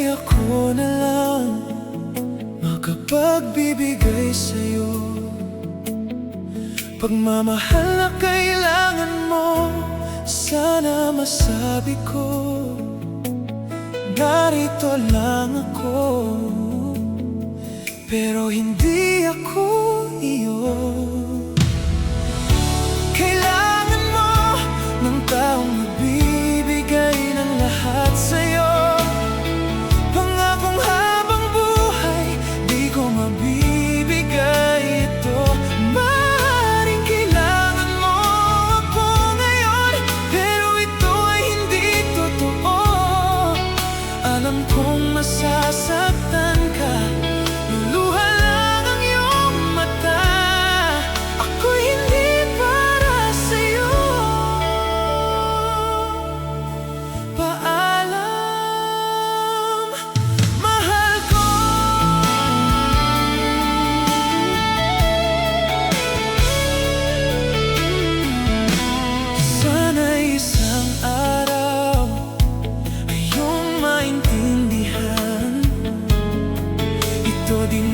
ako na lang makapagbibigay sa'yo. Pagmamahal na kailangan mo, sana masabi ko, narito lang ako, pero hindi ako iyo. Kailangan mo ng taong magbibigay ng lahat sa'yo. Pangakong habang buhay, di ko mabibigay ito. Maaaring kailangan mo ako ngayon, pero ito ay hindi totoo. Alam kong masasaktan ka, luluha lang ang iyong mata. Ako'y hindi para sa'yo. Paalam, mahal ko. Sana isang araw ay iyong maintindihan, ito din